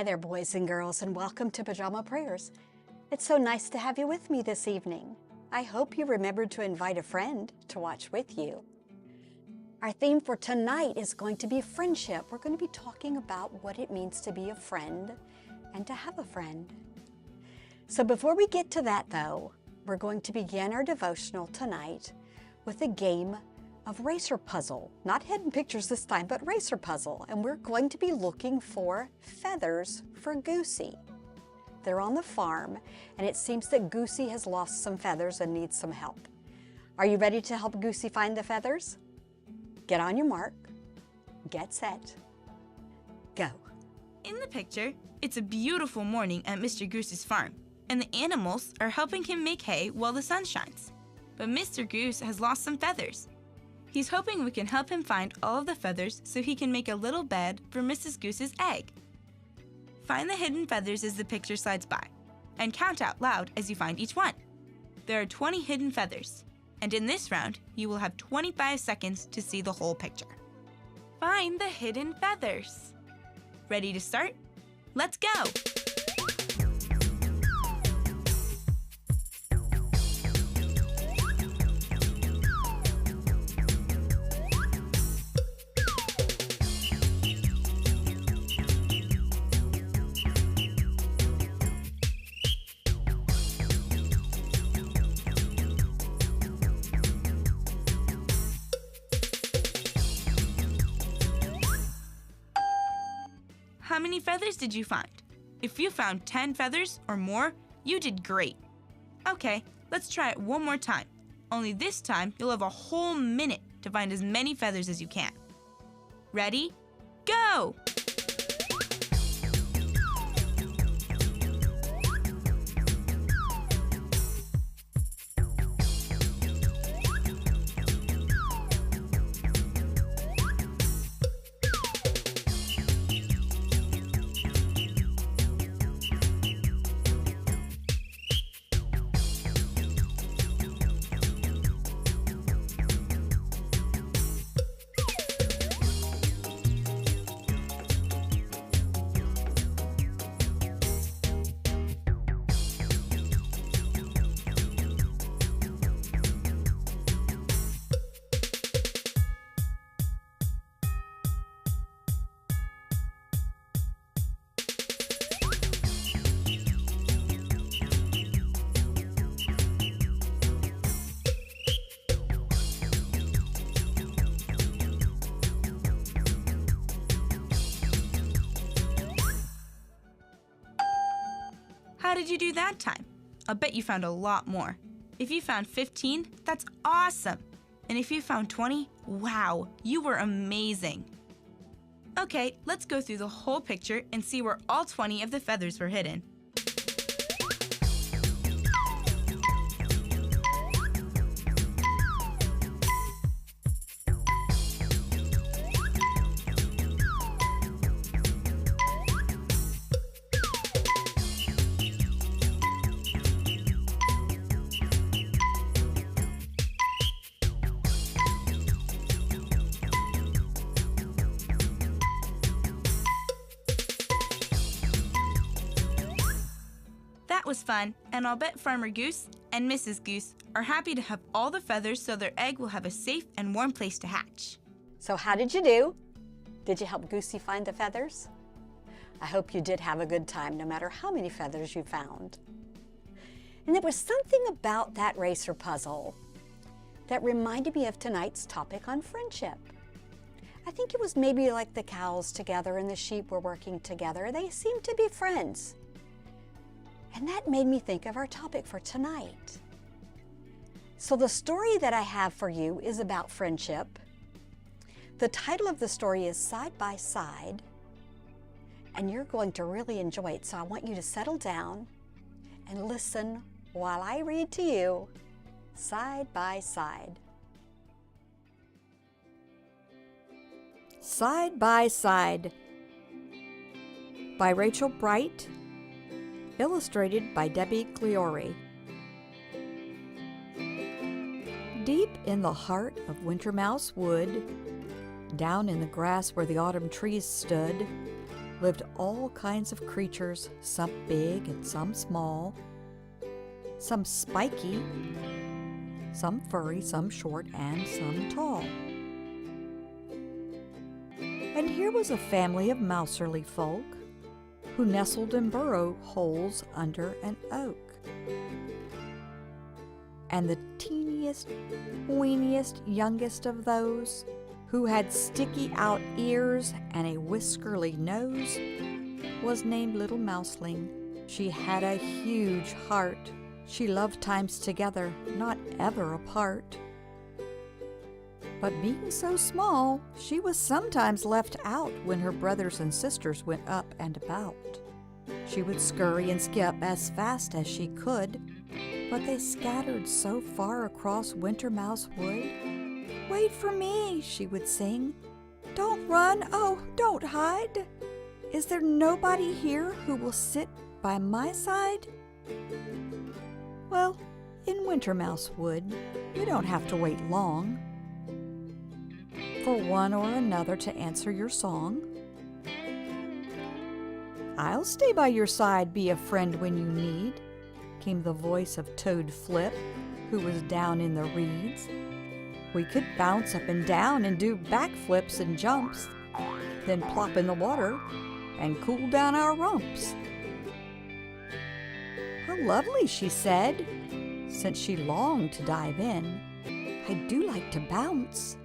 Hi there, boys and girls, and welcome to Pajama Prayers. It's so nice to have you with me this evening. I hope you remembered to invite a friend to watch with you. Our theme for tonight is going to be friendship. We're going to be talking about what it means to be a friend and to have a friend. So before we get to that, though, we're going to begin our devotional tonight with a game of racer puzzle. Not hidden pictures this time, but racer puzzle. And we're going to be looking for feathers for Goosey. They're on the farm, and it seems that Goosey has lost some feathers and needs some help. Are you ready to help Goosey find the feathers? Get on your mark, get set, go. In the picture, it's a beautiful morning at Mr. Goose's farm, and the animals are helping him make hay while the sun shines. But Mr. Goose has lost some feathers. He's hoping we can help him find all of the feathers so he can make a little bed for Mrs. Goose's egg. Find the hidden feathers as the picture slides by, and count out loud as you find each one. There are 20 hidden feathers, and in this round, you will have 25 seconds to see the whole picture. Find the hidden feathers. Ready to start? Let's go! How many feathers did you find? If you found 10 feathers or more, you did great. Okay, let's try it one more time. Only this time, you'll have a whole minute to find as many feathers as you can. Ready? Go! How did you do that time? I'll bet you found a lot more. If you found 15, that's awesome. And if you found 20, wow, you were amazing. Okay, let's go through the whole picture and see where all 20 of the feathers were hidden. That was fun, and I'll bet Farmer Goose and Mrs. Goose are happy to have all the feathers so their egg will have a safe and warm place to hatch. So how did you do? Did you help Goosey find the feathers? I hope you did have a good time, no matter how many feathers you found. And there was something about that racer puzzle that reminded me of tonight's topic on friendship. I think it was maybe like the cows together and the sheep were working together. They seemed to be friends. And that made me think of our topic for tonight. So the story that I have for you is about friendship. The title of the story is Side by Side, and you're going to really enjoy it. So I want you to settle down and listen while I read to you Side by Side. Side by Side by Rachel Bright, illustrated by Debbie Gliori. Deep in the heart of Wintermouse Wood, down in the grass where the autumn trees stood, lived all kinds of creatures, some big and some small, some spiky, some furry, some short, and some tall. And here was a family of mouserly folk who nestled in burrow holes under an oak. And the teeniest, weeniest, youngest of those, who had sticky out ears and a whiskerly nose, was named Little Mouseling. She had a huge heart. She loved times together, not ever apart. But being so small, she was sometimes left out when her brothers and sisters went up and about. She would scurry and skip as fast as she could, but they scattered so far across Wintermouse Wood. "Wait for me," she would sing. "Don't run, oh, don't hide. Is there nobody here who will sit by my side?" Well, in Wintermouse Wood, you don't have to wait long for one or another to answer your song. "I'll stay by your side, be a friend when you need," came the voice of Toad Flip, who was down in the reeds. "We could bounce up and down and do backflips and jumps, then plop in the water and cool down our rumps." "How lovely," she said, since she longed to dive in. "I do like to bounce,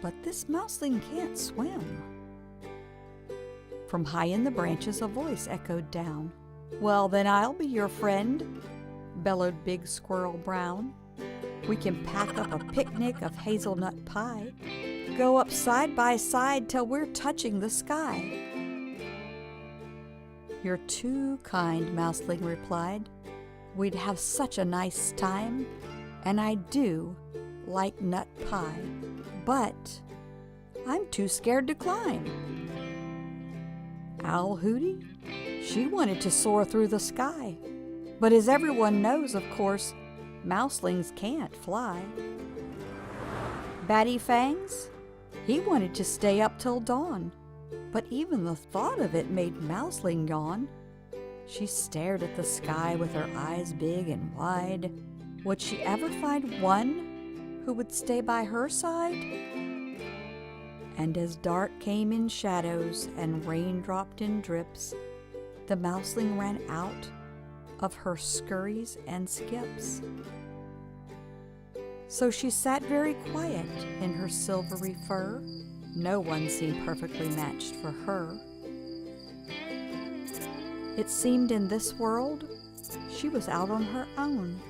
but this mouseling can't swim." From high in the branches a voice echoed down. "Well, then I'll be your friend," bellowed Big Squirrel Brown. "We can pack up a picnic of hazelnut pie, go up side by side till we're touching the sky." "You're too kind," Mouseling replied. "We'd have such a nice time, and I do like nut pie, but I'm too scared to climb." Owl Hooty, she wanted to soar through the sky, but as everyone knows, of course, mouselings can't fly. Batty Fangs, he wanted to stay up till dawn, but even the thought of it made Mouseling yawn. She stared at the sky with her eyes big and wide. Would she ever find one who would stay by her side? And as dark came in shadows and rain dropped in drips, the mouseling ran out of her scurries and skips. So she sat very quiet in her silvery fur. No one seemed perfectly matched for her. It seemed in this world she was out on her own.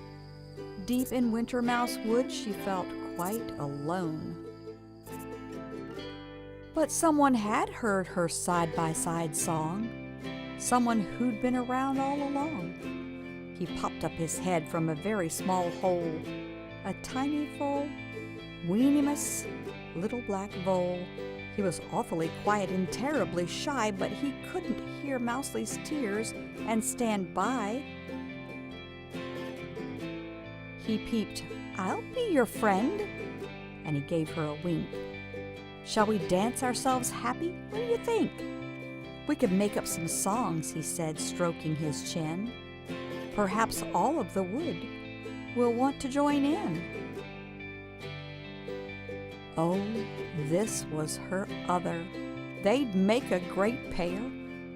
Deep in Wintermouse Wood she felt quite alone. But someone had heard her side-by-side song, someone who'd been around all along. He popped up his head from a very small hole, a tiny foal, weenimus little black vole. He was awfully quiet and terribly shy, but he couldn't hear Mouseley's tears and stand by. He peeped, "I'll be your friend," and he gave her a wink. "Shall we dance ourselves happy? What do you think?" "We could make up some songs," he said, stroking his chin. "Perhaps all of the wood will want to join in." Oh, this was her other. They'd make a great pair.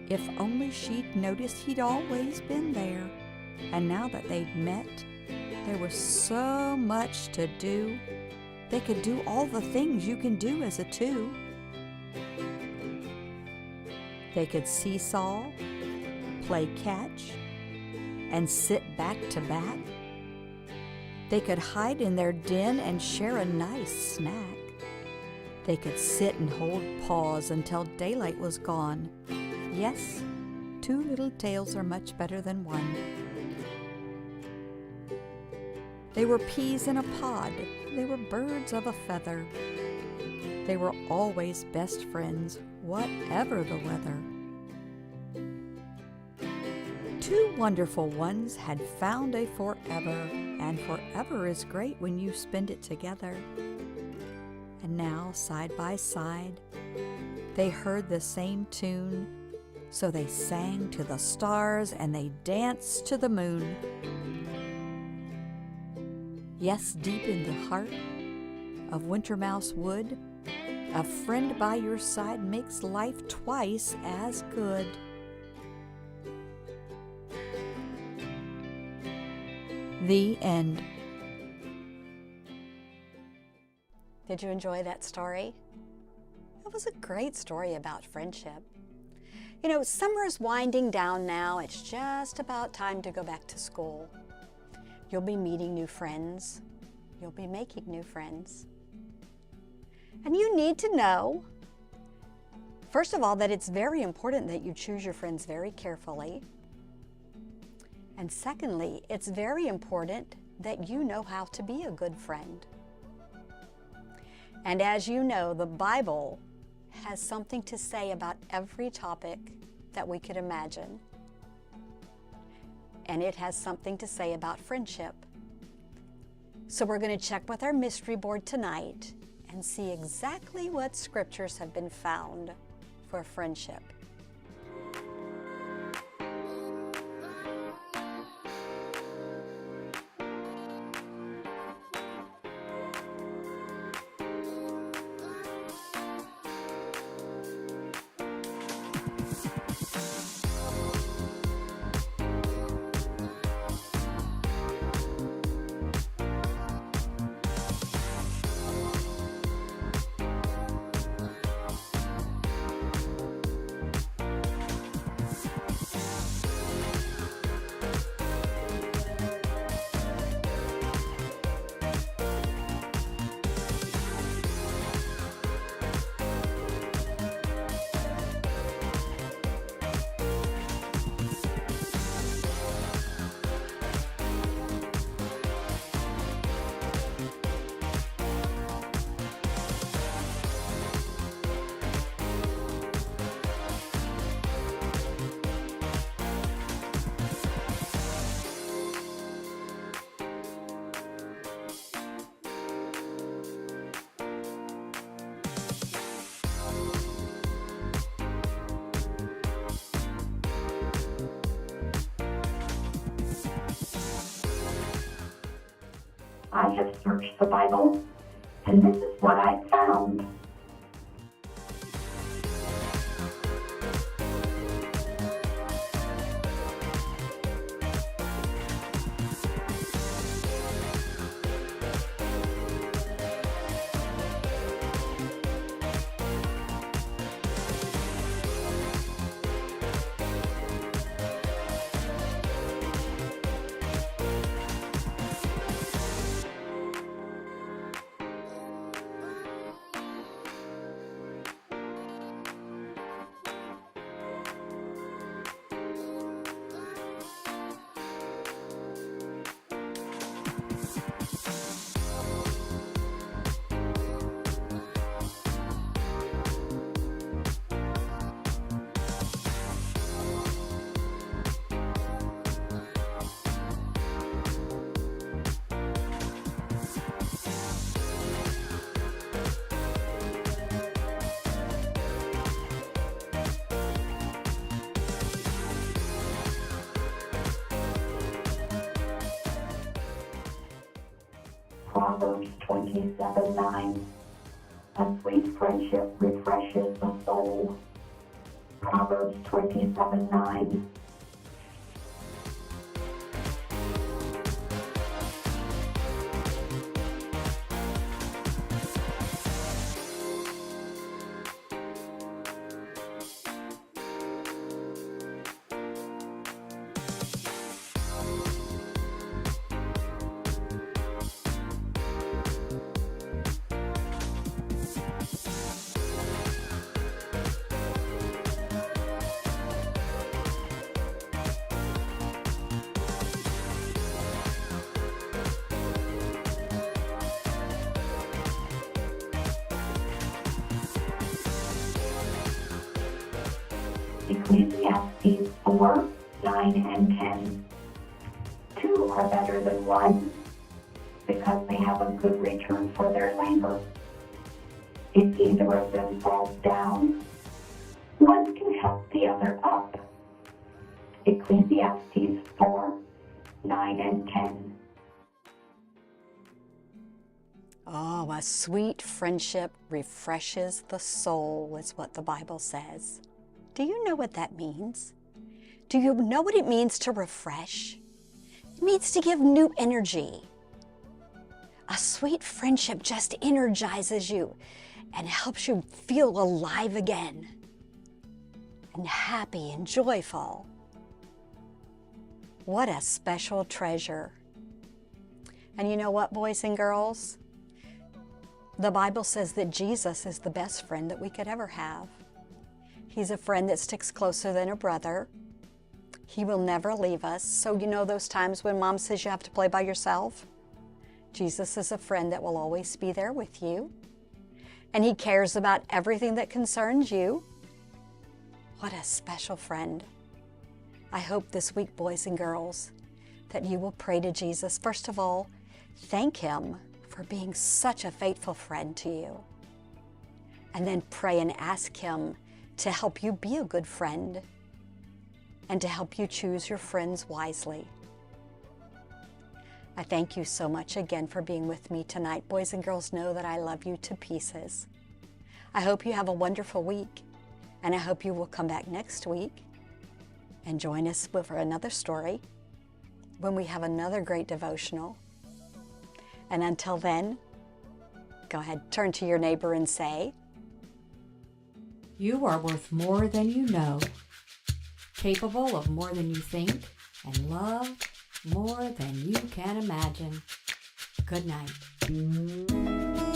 If only she'd noticed he'd always been there. And now that they'd met, there was so much to do. They could do all the things you can do as a two. They could seesaw, play catch, and sit back to back. They could hide in their den and share a nice snack. They could sit and hold paws until daylight was gone. Yes, two little tails are much better than one. They were peas in a pod. They were birds of a feather. They were always best friends, whatever the weather. Two wonderful ones had found a forever, and forever is great when you spend it together. And now, side by side, they heard the same tune, so they sang to the stars and they danced to the moon. Yes, deep in the heart of Wintermouse Wood, a friend by your side makes life twice as good. The end. Did you enjoy that story? It was a great story about friendship. You know, summer's winding down now. It's just about time to go back to school. You'll be meeting new friends. You'll be making new friends. And you need to know, first of all, that it's very important that you choose your friends very carefully. And secondly, it's very important that you know how to be a good friend. And as you know, the Bible has something to say about every topic that we could imagine. And it has something to say about friendship. So we're going to check with our mystery board tonight and see exactly what scriptures have been found for friendship. I have searched the Bible, and this is what I found. Proverbs 27:9. A sweet friendship refreshes the soul. Proverbs 27:9. Ecclesiastes 4, 9, and 10. Two are better than one because they have a good return for their labor. If either of them falls down, one can help the other up. Ecclesiastes 4, 9, and 10. Oh, a sweet friendship refreshes the soul, is what the Bible says. Do you know what that means? Do you know what it means to refresh? It means to give new energy. A sweet friendship just energizes you and helps you feel alive again and happy and joyful. What a special treasure. And you know what, boys and girls? The Bible says that Jesus is the best friend that we could ever have. He's a friend that sticks closer than a brother. He will never leave us. So you know those times when Mom says you have to play by yourself? Jesus is a friend that will always be there with you. And He cares about everything that concerns you. What a special friend. I hope this week, boys and girls, that you will pray to Jesus. First of all, thank Him for being such a faithful friend to you. And then pray and ask Him to help you be a good friend and to help you choose your friends wisely. I thank you so much again for being with me tonight. Boys and girls, know that I love you to pieces. I hope you have a wonderful week, and I hope you will come back next week and join us for another story when we have another great devotional. And until then, go ahead, turn to your neighbor and say, "You are worth more than you know, capable of more than you think, and love more than you can imagine." Good night.